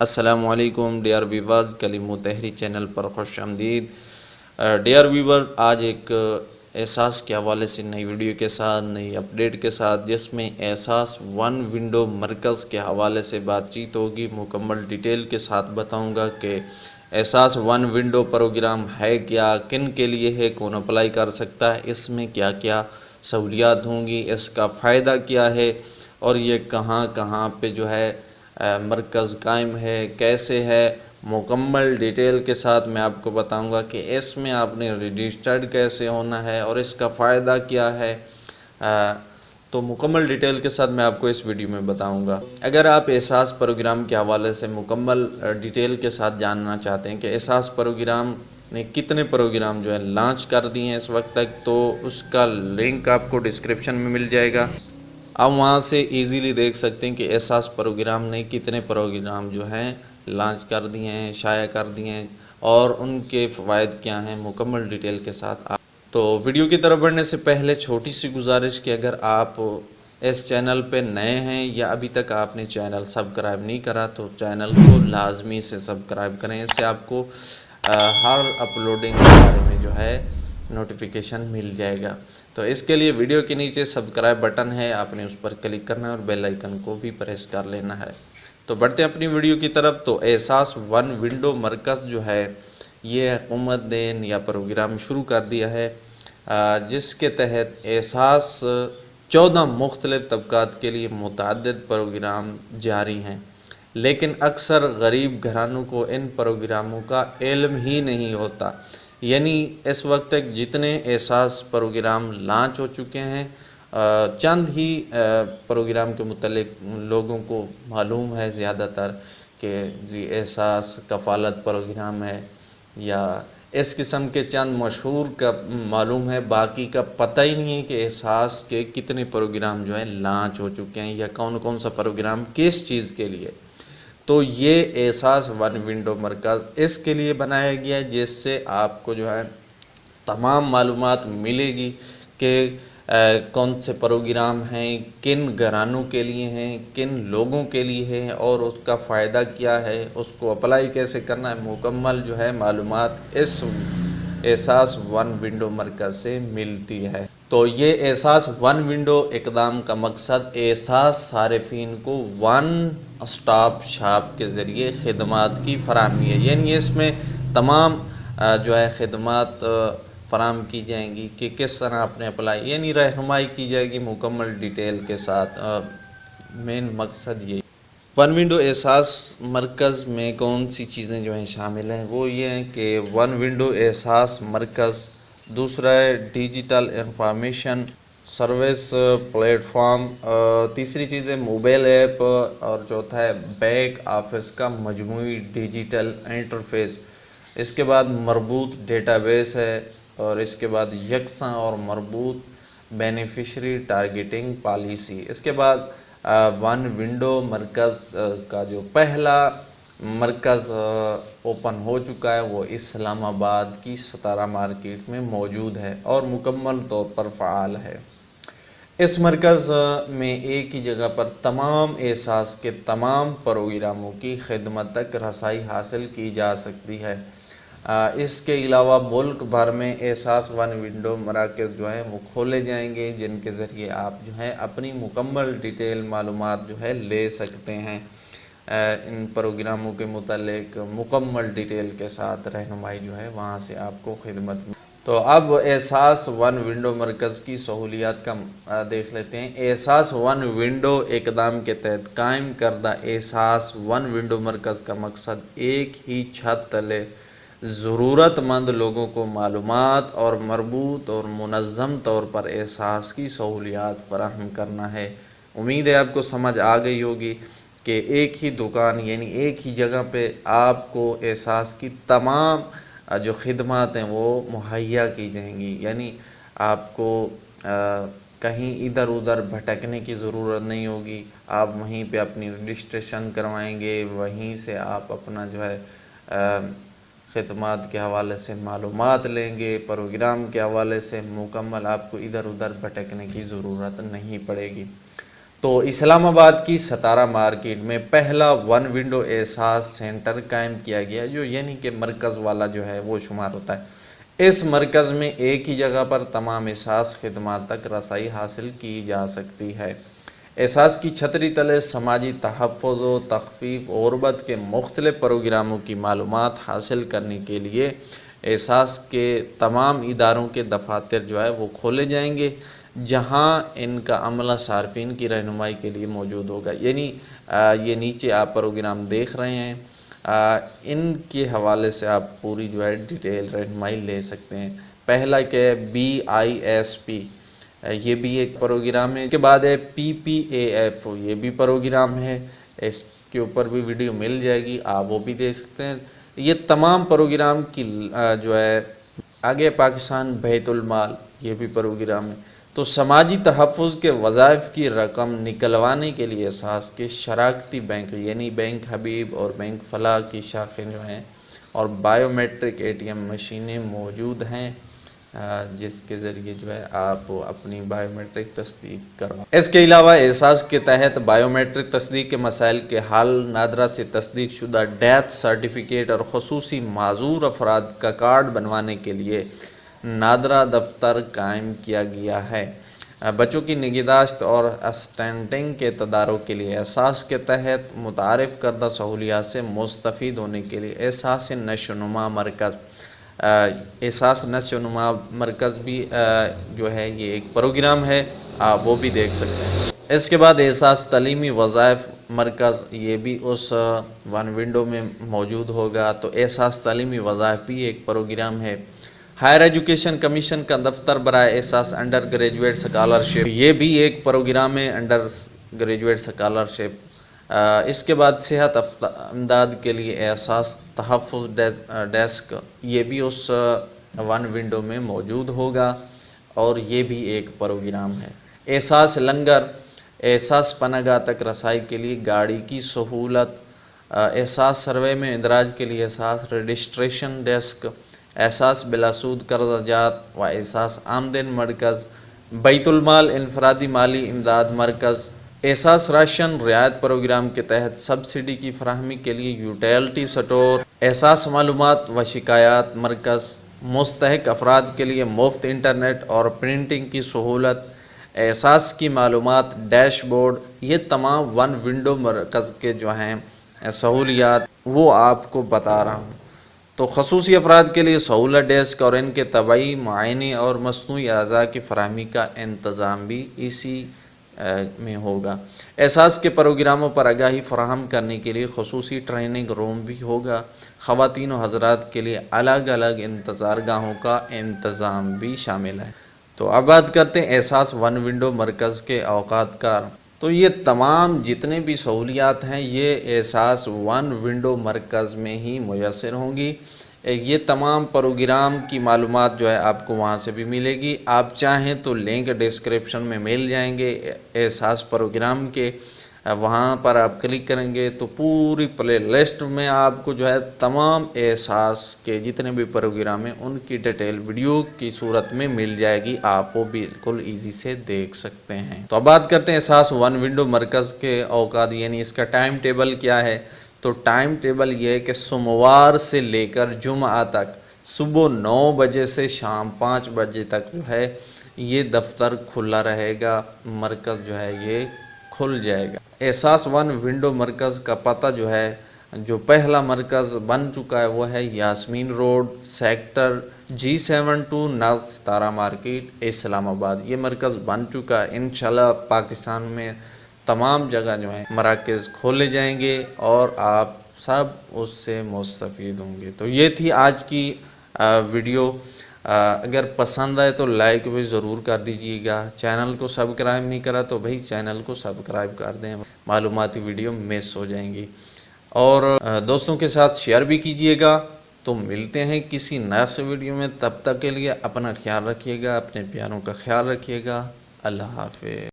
السلام علیکم ڈیئر ویور، کلیم و تحری چینل پر خوش آمدید۔ ڈیئر ویور، آج ایک احساس کے حوالے سے نئی ویڈیو کے ساتھ، نئی اپڈیٹ کے ساتھ، جس میں احساس ون ونڈو مرکز کے حوالے سے بات چیت ہوگی۔ مکمل ڈیٹیل کے ساتھ بتاؤں گا کہ احساس ون ونڈو پروگرام ہے کیا، کن کے لیے ہے، کون اپلائی کر سکتا ہے، اس میں کیا کیا سہولیات ہوں گی، اس کا فائدہ کیا ہے، اور یہ کہاں کہاں پہ جو ہے مرکز قائم ہے، کیسے ہے۔ مکمل ڈیٹیل کے ساتھ میں آپ کو بتاؤں گا کہ اس میں آپ نے رجسٹرڈ کیسے ہونا ہے اور اس کا فائدہ کیا ہے۔ تو مکمل ڈیٹیل کے ساتھ میں آپ کو اس ویڈیو میں بتاؤں گا۔ اگر آپ احساس پروگرام کے حوالے سے مکمل ڈیٹیل کے ساتھ جاننا چاہتے ہیں کہ احساس پروگرام نے کتنے پروگرام جو ہے لانچ کر دیے ہیں اس وقت تک، تو اس کا لنک آپ کو ڈسکرپشن میں مل جائے گا۔ آپ وہاں سے ایزیلی دیکھ سکتے ہیں کہ احساس پروگرام نے کتنے پروگرام جو ہیں لانچ کر دیے ہیں، شائع کر دیے ہیں، اور ان کے فوائد کیا ہیں، مکمل ڈیٹیل کے ساتھ۔ تو ویڈیو کی طرف بڑھنے سے پہلے چھوٹی سی گزارش کہ اگر آپ اس چینل پہ نئے ہیں یا ابھی تک آپ نے چینل سبسکرائب نہیں کرا تو چینل کو لازمی سے سبسکرائب کریں، اس سے آپ کو ہر اپلوڈنگ کے بارے میں جو ہے نوٹیفیکیشن مل جائے گا۔ تو اس کے لیے ویڈیو کے نیچے سبسکرائب بٹن ہے، آپ نے اس پر کلک کرنا ہے اور بیل آئیکن کو بھی پریس کر لینا ہے۔ تو بڑھتے ہیں اپنی ویڈیو کی طرف۔ تو احساس ون ونڈو مرکز جو ہے یہ حکومت نے نیا پروگرام شروع کر دیا ہے، جس کے تحت احساس 14 مختلف طبقات کے لیے متعدد پروگرام جاری ہیں، لیکن اکثر غریب گھرانوں کو ان پروگراموں کا علم ہی نہیں ہوتا۔ یعنی اس وقت تک جتنے احساس پروگرام لانچ ہو چکے ہیں، چند ہی پروگرام کے متعلق لوگوں کو معلوم ہے زیادہ تر کہ احساس کفالت پروگرام ہے یا اس قسم کے چند مشہور کا معلوم ہے، باقی کا پتہ ہی نہیں ہے کہ احساس کے کتنے پروگرام جو ہیں لانچ ہو چکے ہیں یا کون کون سا پروگرام کس چیز کے لیے۔ تو یہ احساس ون ونڈو مرکز اس کے لیے بنایا گیا ہے، جس سے آپ کو جو ہے تمام معلومات ملے گی کہ کون سے پروگرام ہیں، کن گھرانوں کے لیے ہیں، کن لوگوں کے لیے ہیں، اور اس کا فائدہ کیا ہے، اس کو اپلائی کیسے کرنا ہے۔ مکمل جو ہے معلومات اس احساس ون ونڈو مرکز سے ملتی ہے۔ تو یہ احساس ون ونڈو اقدام کا مقصد احساس صارفین کو ون اسٹاپ شاپ کے ذریعے خدمات کی فراہمی ہے۔ یعنی اس میں تمام جو ہے خدمات فراہم کی جائیں گی کہ کس طرح آپ نے اپلائی، یعنی رہنمائی کی جائے گی مکمل ڈیٹیل کے ساتھ۔ مین مقصد یہ ون ونڈو احساس مرکز میں کون سی چیزیں جو ہیں شامل ہیں، وہ یہ ہیں کہ ون ونڈو احساس مرکز، دوسرا ہے digital information service plate form, تیسری چیز ہے موبائل ایپ، اور چوتھا ہے بیک آفس کا مجموعی ڈیجیٹل انٹرفیس۔ اس کے بعد مربوط ڈیٹا بیس ہے، اور اس کے بعد یکساں اور مربوط بینیفیشری ٹارگیٹنگ پالیسی۔ اس کے بعد ون ونڈو مرکز کا جو پہلا مرکز اوپن ہو چکا ہے وہ اسلام آباد کی ستارہ مارکیٹ میں موجود ہے اور مکمل طور پر فعال ہے۔ اس مرکز میں ایک ہی جگہ پر تمام احساس کے تمام پروگراموں کی خدمت تک رسائی حاصل کی جا سکتی ہے۔ اس کے علاوہ ملک بھر میں احساس ون ونڈو مراکز جو ہیں وہ کھولے جائیں گے، جن کے ذریعے آپ جو ہیں اپنی مکمل ڈیٹیل معلومات جو ہے لے سکتے ہیں۔ ان پروگراموں کے متعلق مکمل ڈیٹیل کے ساتھ رہنمائی جو ہے وہاں سے آپ کو خدمت میں۔ تو اب احساس ون ونڈو مرکز کی سہولیات کا دیکھ لیتے ہیں۔ احساس ون ونڈو اقدام کے تحت قائم کردہ احساس ون ونڈو مرکز کا مقصد ایک ہی چھت تلے ضرورت مند لوگوں کو معلومات اور مربوط اور منظم طور پر احساس کی سہولیات فراہم کرنا ہے۔ امید ہے آپ کو سمجھ آ گئی ہوگی کہ ایک ہی دکان یعنی ایک ہی جگہ پہ آپ کو احساس کی تمام جو خدمات ہیں وہ مہیا کی جائیں گی، یعنی آپ کو کہیں ادھر ادھر بھٹکنے کی ضرورت نہیں ہوگی۔ آپ وہیں پہ اپنی رجسٹریشن کروائیں گے، وہیں سے آپ اپنا جو ہے خدمات کے حوالے سے معلومات لیں گے، پروگرام کے حوالے سے مکمل آپ کو ادھر ادھر بھٹکنے کی ضرورت نہیں پڑے گی۔ تو اسلام آباد کی ستارہ مارکیٹ میں پہلا ون ونڈو احساس سینٹر قائم کیا گیا، جو یعنی کہ مرکز والا جو ہے وہ شمار ہوتا ہے۔ اس مرکز میں ایک ہی جگہ پر تمام احساس خدمات تک رسائی حاصل کی جا سکتی ہے۔ احساس کی چھتری تلے سماجی تحفظ و تخفیف اور غربت کے مختلف پروگراموں کی معلومات حاصل کرنے کے لیے احساس کے تمام اداروں کے دفاتر جو ہے وہ کھولے جائیں گے، جہاں ان کا عملہ صارفین کی رہنمائی کے لیے موجود ہوگا۔ یعنی یہ نیچے آپ پروگرام دیکھ رہے ہیں، ان کے حوالے سے آپ پوری جو ہے ڈیٹیل رہنمائی لے سکتے ہیں۔ پہلا کہ BISP، یہ بھی ایک پروگرام ہے۔ اس کے بعد ہے PPAF، یہ بھی پروگرام ہے، اس کے اوپر بھی ویڈیو مل جائے گی، آپ وہ بھی دیکھ سکتے ہیں۔ یہ تمام پروگرام کی جو ہے آگے پاکستان بیت المال، یہ بھی پروگرام ہے۔ تو سماجی تحفظ کے وظائف کی رقم نکلوانے کے لیے احساس کے شراکتی بینک یعنی بینک حبیب اور بینک فلاح کی شاخیں جو ہیں اور بائیو میٹرک ATM مشینیں موجود ہیں، جس کے ذریعے جو ہے آپ اپنی بائیو میٹرک تصدیق کروا۔ اس کے علاوہ احساس کے تحت بائیو میٹرک تصدیق کے مسائل کے حل، نادرا سے تصدیق شدہ ڈیتھ سرٹیفکیٹ اور خصوصی معذور افراد کا کارڈ بنوانے کے لیے نادرا دفتر قائم کیا گیا ہے۔ بچوں کی نگہداشت اور اسٹنٹنگ کے تدارک کے لیے احساس کے تحت متعارف کردہ سہولیات سے مستفید ہونے کے لیے احساس نشو و نما مرکز، احساس نشو و نما مرکز بھی جو ہے یہ ایک پروگرام ہے، آپ وہ بھی دیکھ سکتے ہیں۔ اس کے بعد احساس تعلیمی وظائف مرکز، یہ بھی اس ون ونڈو میں موجود ہوگا۔ تو احساس تعلیمی وظائف بھی ایک پروگرام ہے۔ ہائر ایجوکیشن کمیشن کا دفتر برائے احساس انڈر گریجویٹ اسکالرشپ، یہ بھی ایک پروگرام ہے، انڈر گریجویٹ اسکالرشپ۔ اس کے بعد صحت امداد کے لیے احساس تحفظ ڈیسک، یہ بھی اس ون ونڈو میں موجود ہوگا اور یہ بھی ایک پروگرام ہے۔ احساس لنگر، احساس پناہ گاہ تک رسائی کے لیے گاڑی کی سہولت، احساس سروے میں اندراج کے لیے احساس رجسٹریشن ڈیسک، احساس بلاسود قرضہ جات و احساس آمدن مرکز، بیت المال انفرادی مالی امداد مرکز، احساس راشن رعایت پروگرام کے تحت سبسڈی کی فراہمی کے لیے یوٹیلٹی سٹور، احساس معلومات و شکایات مرکز، مستحق افراد کے لیے مفت انٹرنیٹ اور پرنٹنگ کی سہولت، احساس کی معلومات ڈیش بورڈ، یہ تمام ون ونڈو مرکز کے جو ہیں سہولیات وہ آپ کو بتا رہا ہوں۔ تو خصوصی افراد کے لیے سہولت ڈیسک اور ان کے طبی معائنے اور مصنوعی اعضاء کی فراہمی کا انتظام بھی اسی میں ہوگا۔ احساس کے پروگراموں پر آگاہی فراہم کرنے کے لیے خصوصی ٹریننگ روم بھی ہوگا۔ خواتین و حضرات کے لیے الگ الگ انتظار گاہوں کا انتظام بھی شامل ہے۔ تو اب بات کرتے ہیں احساس ون ونڈو مرکز کے اوقات کا۔ تو یہ تمام جتنے بھی سہولیات ہیں یہ احساس ون ونڈو مرکز میں ہی میسر ہوں گی۔ یہ تمام پروگرام کی معلومات جو ہے آپ کو وہاں سے بھی ملے گی، آپ چاہیں تو لنک ڈسکرپشن میں مل جائیں گے احساس پروگرام کے، وہاں پر آپ کلک کریں گے تو پوری پلے لسٹ میں آپ کو جو ہے تمام احساس کے جتنے بھی پروگرام ہیں ان کی ڈیٹیل ویڈیو کی صورت میں مل جائے گی، آپ وہ بالکل ایزی سے دیکھ سکتے ہیں۔ تو اب بات کرتے ہیں احساس ون ونڈو مرکز کے اوقات، یعنی اس کا ٹائم ٹیبل کیا ہے۔ تو ٹائم ٹیبل یہ ہے کہ سوموار سے لے کر جمعہ تک صبح 9 بجے سے شام 5 بجے تک جو ہے یہ دفتر کھلا رہے گا، مرکز جو ہے یہ کھل جائے گا۔ احساس ون ونڈو مرکز کا پتہ جو ہے، جو پہلا مرکز بن چکا ہے وہ ہے یاسمین روڈ، سیکٹر G72 ناز ستارہ مارکیٹ، اسلام آباد۔ یہ مرکز بن چکا ہے، انشاءاللہ پاکستان میں تمام جگہ جو ہیں مراکز کھولے جائیں گے اور آپ سب اس سے مستفید ہوں گے۔ تو یہ تھی آج کی ویڈیو، اگر پسند آئے تو لائک بھی ضرور کر دیجیے گا، چینل کو سبسکرائب نہیں کرا تو بھائی چینل کو سبسکرائب کر دیں، معلوماتی ویڈیو مس ہو جائیں گی، اور دوستوں کے ساتھ شیئر بھی کیجیے گا۔ تو ملتے ہیں کسی نیکسٹ ویڈیو میں، تب تک کے لیے اپنا خیال رکھیے گا، اپنے پیاروں کا خیال رکھیے گا، اللہ حافظ۔